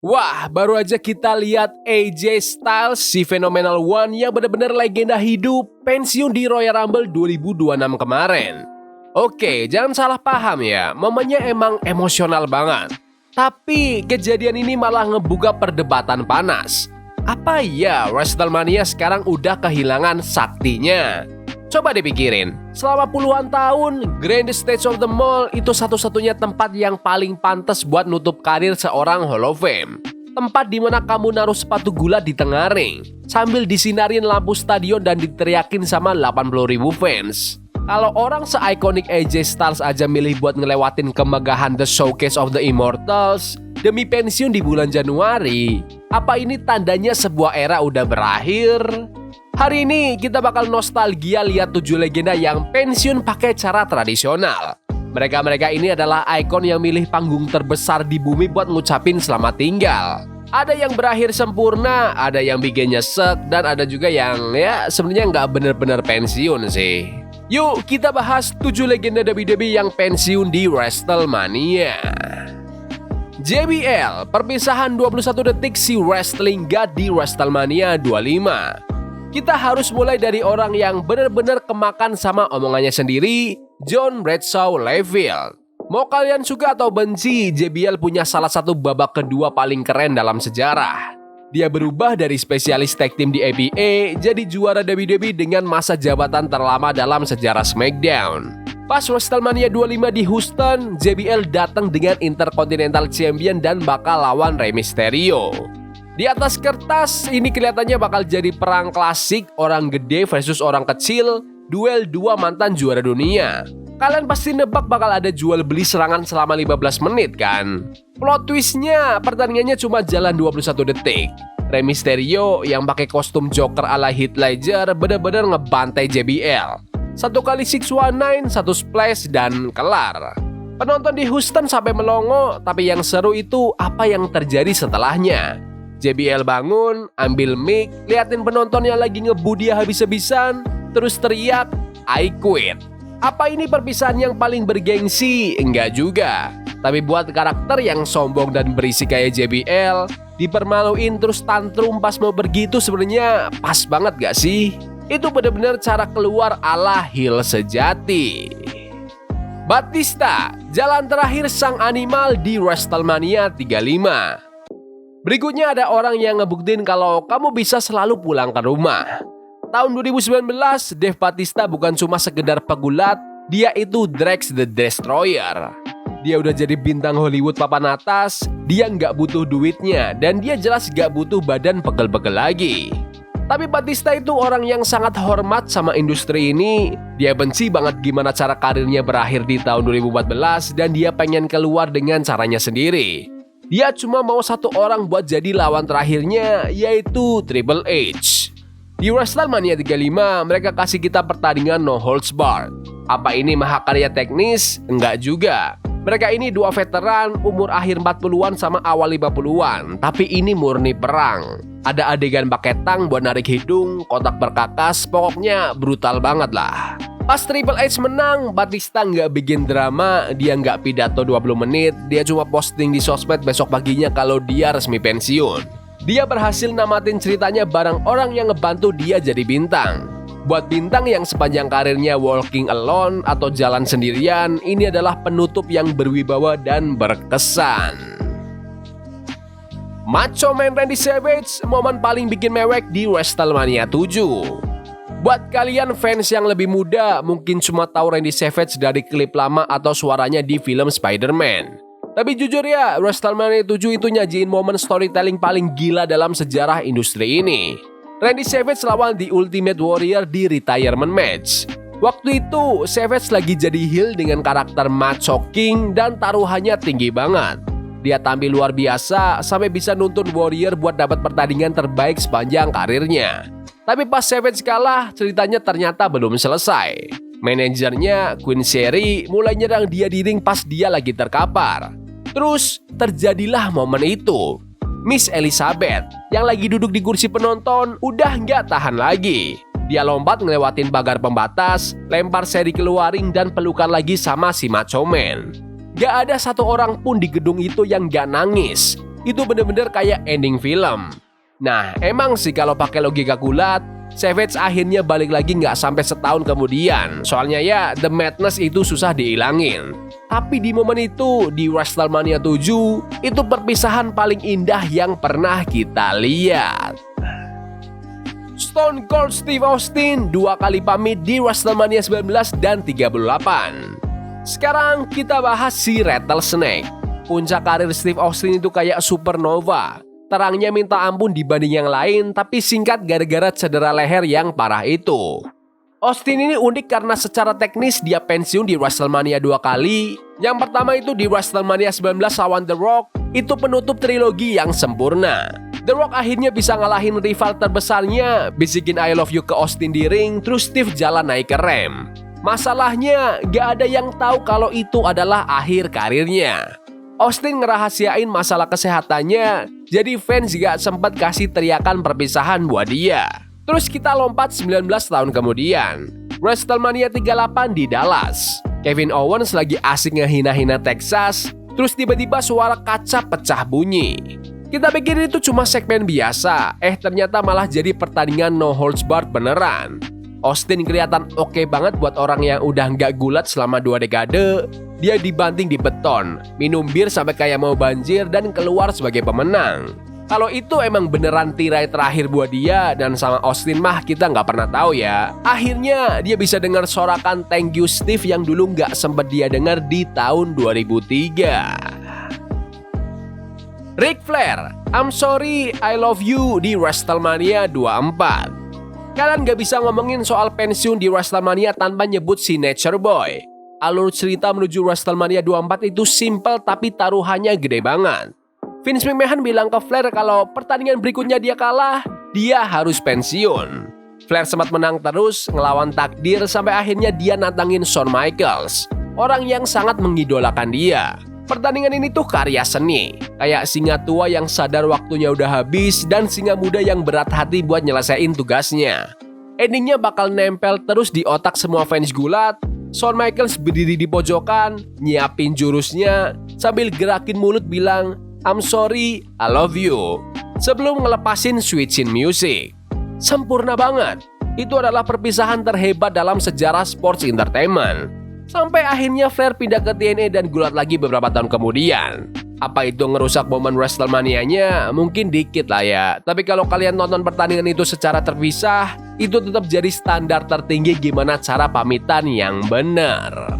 Wah, baru aja kita lihat AJ Styles, si Phenomenal One yang benar-benar legenda hidup, pensiun di Royal Rumble 2026 kemarin. Oke, jangan salah paham ya, momennya emang emosional banget. Tapi kejadian ini malah ngebuka perdebatan panas. Apa iya WrestleMania sekarang udah kehilangan saktinya? Coba dipikirin, selama puluhan tahun, Grand Stage of the Mall itu satu-satunya tempat yang paling pantas buat nutup karir seorang Hall of Fame. Tempat dimana kamu naruh sepatu gulat di tengah ring, sambil disinarin lampu stadion dan diteriakin sama 80.000 fans. Kalau orang se-ikonik AJ Styles aja milih buat ngelewatin kemegahan The Showcase of the Immortals demi pensiun di bulan Januari, apa ini tandanya sebuah era udah berakhir? Hari ini kita bakal nostalgia lihat 7 legenda yang pensiun pakai cara tradisional. Mereka-mereka ini adalah ikon yang milih panggung terbesar di bumi buat ngucapin selamat tinggal. Ada yang berakhir sempurna, ada yang bikin nyesek, dan ada juga yang ya sebenarnya nggak bener-bener pensiun sih. Yuk kita bahas 7 legenda WWE yang pensiun di WrestleMania. JBL, perpisahan 21 detik si wrestling god di WrestleMania 25. Kita harus mulai dari orang yang benar-benar kemakan sama omongannya sendiri, John Bradshaw Layfield. Mau kalian suka atau benci, JBL punya salah satu babak kedua paling keren dalam sejarah. Dia berubah dari spesialis tag team di APA jadi juara WWE dengan masa jabatan terlama dalam sejarah SmackDown. Pas WrestleMania 25 di Houston, JBL datang dengan Intercontinental Champion dan bakal lawan Rey Mysterio. Di atas kertas, ini kelihatannya bakal jadi perang klasik orang gede versus orang kecil, duel dua mantan juara dunia. Kalian pasti nebak bakal ada jual beli serangan selama 15 menit kan? Plot twistnya, pertandingannya cuma jalan 21 detik. Rey Mysterio yang pakai kostum Joker ala Heath Ledger bener-bener ngebantai JBL. Satu kali 619, satu splash, dan kelar. Penonton di Houston sampai melongo, tapi yang seru itu apa yang terjadi setelahnya. JBL bangun, ambil mic, liatin penonton yang lagi ngebu dia habis-habisan, terus teriak, "I quit." Apa ini perpisahan yang paling bergengsi? Enggak juga. Tapi buat karakter yang sombong dan berisi kayak JBL, dipermaluin terus tantrum pas mau pergi itu sebenarnya pas banget gak sih? Itu benar-benar cara keluar ala heel sejati. Batista, jalan terakhir sang animal di WrestleMania 35. Berikutnya ada orang yang ngebuktiin kalau kamu bisa selalu pulang ke rumah. Tahun 2019, Dave Batista bukan cuma sekedar pegulat, dia itu Drax the Destroyer. Dia udah jadi bintang Hollywood papan atas, dia nggak butuh duitnya, dan dia jelas nggak butuh badan pegel-pegel lagi. Tapi Batista itu orang yang sangat hormat sama industri ini. Dia benci banget gimana cara karirnya berakhir di tahun 2014, dan dia pengen keluar dengan caranya sendiri. Dia cuma mau satu orang buat jadi lawan terakhirnya, yaitu Triple H. Di WrestleMania 35, mereka kasih kita pertandingan no holds barred. Apa ini mahakarya teknis? Enggak juga. Mereka ini dua veteran, umur akhir 40-an sama awal 50-an, tapi ini murni perang. Ada adegan pakai tang buat narik hidung, kotak berkakas, pokoknya brutal banget lah. Pas Triple H menang, Batista nggak bikin drama, dia nggak pidato 20 menit, dia cuma posting di sosmed besok paginya kalau dia resmi pensiun. Dia berhasil namatin ceritanya bareng orang yang ngebantu dia jadi bintang. Buat bintang yang sepanjang karirnya walking alone atau jalan sendirian, ini adalah penutup yang berwibawa dan berkesan. Macho Man Randy Savage, momen paling bikin mewek di WrestleMania 7. Buat kalian fans yang lebih muda, mungkin cuma tahu Randy Savage dari klip lama atau suaranya di film Spider-Man. Tapi jujur ya, WrestleMania 7 itu nyajiin momen storytelling paling gila dalam sejarah industri ini. Randy Savage lawan The Ultimate Warrior di retirement match. Waktu itu, Savage lagi jadi heel dengan karakter Macho King dan taruhannya tinggi banget. Dia tampil luar biasa sampai bisa nuntun Warrior buat dapat pertandingan terbaik sepanjang karirnya. Tapi pas Savage kalah, ceritanya ternyata belum selesai. Manajernya, Queen Sherry, mulai nyerang dia di ring pas dia lagi terkapar. Terus, terjadilah momen itu. Miss Elizabeth, yang lagi duduk di kursi penonton, udah nggak tahan lagi. Dia lompat ngelewatin pagar pembatas, lempar Sherry keluar ring dan pelukan lagi sama si Macho Man. Gak ada satu orang pun di gedung itu yang gak nangis. itu bener-bener kayak ending film. Nah, emang sih kalau pakai logika gulat, Savage akhirnya balik lagi nggak sampai setahun kemudian. Soalnya ya, The Madness itu susah dihilangin. Tapi di momen itu, di WrestleMania 7, itu perpisahan paling indah yang pernah kita lihat. Stone Cold Steve Austin 2 kali pamit di WrestleMania 19 dan 38. Sekarang kita bahas si Rattlesnake. Puncak karir Steve Austin itu kayak supernova. Terangnya minta ampun dibanding yang lain, tapi singkat gara-gara cedera leher yang parah itu. Austin ini unik karena secara teknis dia pensiun di WrestleMania 2 kali. Yang pertama itu di WrestleMania 19 lawan The Rock, itu penutup trilogi yang sempurna. The Rock akhirnya bisa ngalahin rival terbesarnya, bisikin I love you ke Austin di ring, terus Steve jalan naik ke rem. Masalahnya, gak ada yang tahu kalau itu adalah akhir karirnya. Austin ngerahasiain masalah kesehatannya, jadi fans gak sempat kasih teriakan perpisahan buat dia. Terus kita lompat 19 tahun kemudian, WrestleMania 38 di Dallas. Kevin Owens lagi asik ngehina-hina Texas, terus tiba-tiba suara kaca pecah bunyi. Kita pikir itu cuma segmen biasa, ternyata malah jadi pertandingan no holds barred beneran. Austin kelihatan oke banget buat orang yang udah nggak gulat selama 2 dekade. Dia dibanting di beton, minum bir sampai kayak mau banjir dan keluar sebagai pemenang. Kalau itu emang beneran tirai terakhir buat dia dan sama Austin mah kita nggak pernah tahu ya. Akhirnya dia bisa dengar sorakan Thank You Steve yang dulu nggak sempet dia dengar di tahun 2003. Ric Flair, I'm Sorry, I Love You di WrestleMania 24. Kalian gak bisa ngomongin soal pensiun di WrestleMania tanpa nyebut si Nature Boy. Alur cerita menuju WrestleMania 24 itu simple tapi taruhannya gede banget. Vince McMahon bilang ke Flair kalau pertandingan berikutnya dia kalah, dia harus pensiun. Flair sempat menang terus, ngelawan takdir sampai akhirnya dia nantangin Shawn Michaels, orang yang sangat mengidolakan dia. Pertandingan ini tuh karya seni, kayak singa tua yang sadar waktunya udah habis dan singa muda yang berat hati buat nyelesain tugasnya. Endingnya bakal nempel terus di otak semua fans gulat. Shawn Michaels berdiri di pojokan, nyiapin jurusnya, sambil gerakin mulut bilang, I'm sorry, I love you, sebelum ngelepasin switchin music. Sempurna banget. Itu adalah perpisahan terhebat dalam sejarah sports entertainment. Sampai akhirnya Flair pindah ke TNA dan gulat lagi beberapa tahun kemudian. Apa itu ngerusak momen WrestleMania-nya? Mungkin dikit lah ya. Tapi kalau kalian nonton pertandingan itu secara terpisah, itu tetap jadi standar tertinggi gimana cara pamitan yang benar.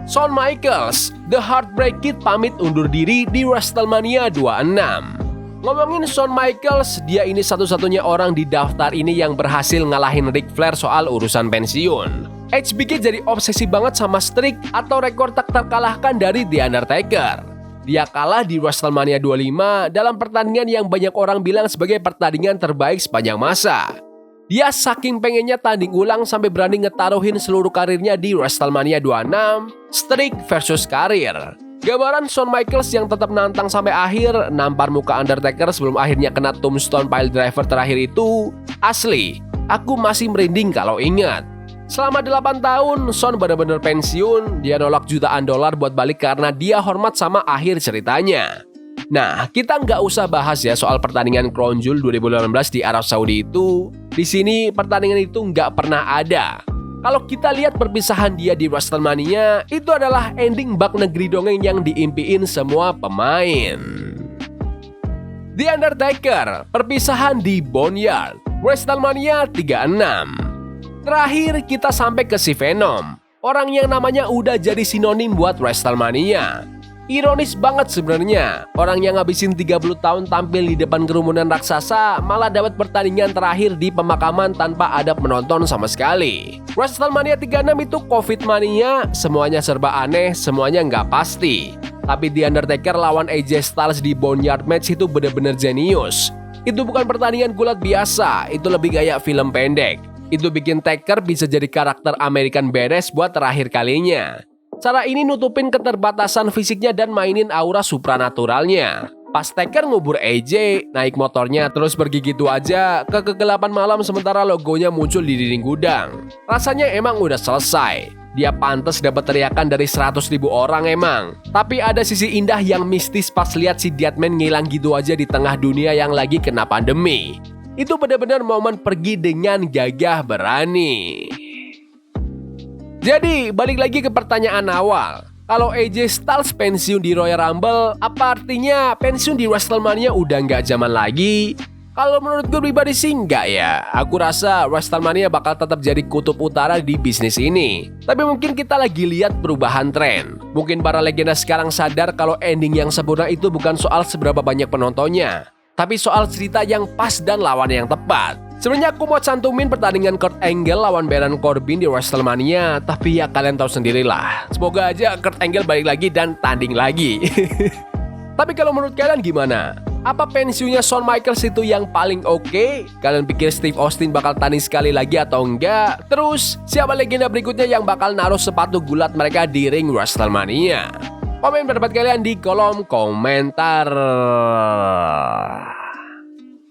Shawn Michaels, The Heartbreak Kid pamit undur diri di WrestleMania 26. Ngomongin Shawn Michaels, dia ini satu-satunya orang di daftar ini yang berhasil ngalahin Ric Flair soal urusan pensiun. HBK jadi obsesi banget sama streak atau rekor tak terkalahkan dari The Undertaker. Dia kalah di WrestleMania 25 dalam pertandingan yang banyak orang bilang sebagai pertandingan terbaik sepanjang masa. Dia saking pengennya tanding ulang sampai berani ngetaruhin seluruh karirnya di WrestleMania 26, streak versus karir. Gambaran Shawn Michaels yang tetap nantang sampai akhir, nampar muka Undertaker sebelum akhirnya kena tombstone pile driver terakhir itu, asli, aku masih merinding kalau ingat. Selama 8 tahun, Shawn benar-benar pensiun, dia nolak jutaan dolar buat balik karena dia hormat sama akhir ceritanya. Nah, kita nggak usah bahas ya soal pertandingan Crown Jewel 2018 di Arab Saudi itu. Di sini pertandingan itu nggak pernah ada. Kalau kita lihat perpisahan dia di WrestleMania, itu adalah ending bak negeri dongeng yang diimpiin semua pemain. The Undertaker, perpisahan di Boneyard, WrestleMania 36. Terakhir kita sampai ke si Venom, orang yang namanya udah jadi sinonim buat WrestleMania. Ironis banget sebenarnya, orang yang ngabisin 30 tahun tampil di depan kerumunan raksasa malah dapat pertandingan terakhir di pemakaman tanpa ada penonton sama sekali. WrestleMania 36 itu Covid mania, semuanya serba aneh, semuanya nggak pasti. Tapi The Undertaker lawan AJ Styles di Boneyard match itu bener-bener jenius. Itu bukan pertandingan gulat biasa, itu lebih kayak film pendek. Itu bikin Taker bisa jadi karakter American Badass buat terakhir kalinya. Cara ini nutupin keterbatasan fisiknya dan mainin aura supranaturalnya. Pas Taker ngubur AJ, naik motornya terus pergi gitu aja ke kegelapan malam sementara logonya muncul di dinding gudang. Rasanya emang udah selesai. Dia pantas dapat teriakan dari 100.000 orang emang. Tapi ada sisi indah yang mistis pas lihat si Deadman ngilang gitu aja di tengah dunia yang lagi kena pandemi. Itu benar-benar momen pergi dengan gagah berani. Jadi, balik lagi ke pertanyaan awal. Kalau AJ Styles pensiun di Royal Rumble, apa artinya pensiun di WrestleMania udah nggak zaman lagi? Kalau menurut gue pribadi sih nggak ya. Aku rasa WrestleMania bakal tetap jadi kutub utara di bisnis ini. Tapi mungkin kita lagi lihat perubahan tren. Mungkin para legenda sekarang sadar kalau ending yang sempurna itu bukan soal seberapa banyak penontonnya, tapi soal cerita yang pas dan lawan yang tepat. Sebenarnya aku mau cantumin pertandingan Kurt Angle lawan Baron Corbin di WrestleMania, tapi ya kalian tahu sendirilah. Semoga aja Kurt Angle balik lagi dan tanding lagi. Tapi kalau menurut kalian gimana? Apa pensiunnya Shawn Michaels itu yang paling oke? Kalian pikir Steve Austin bakal tanding sekali lagi atau enggak? Terus, siapa legenda berikutnya yang bakal naruh sepatu gulat mereka di ring WrestleMania? Komen pendapat kalian di kolom komentar.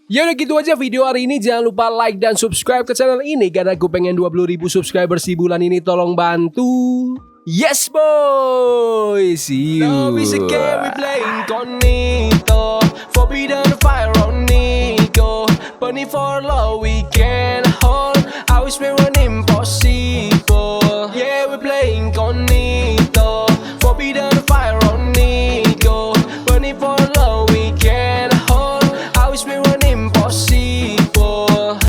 Ya udah gitu aja video hari ini. Jangan lupa like dan subscribe ke channel ini karena gue pengen 20.000 subscribers di bulan ini. Tolong bantu. Yes boy. See you. Love is a game we play incognito. Forbidden fire on Nico. Burning for love we can hold. I wish we were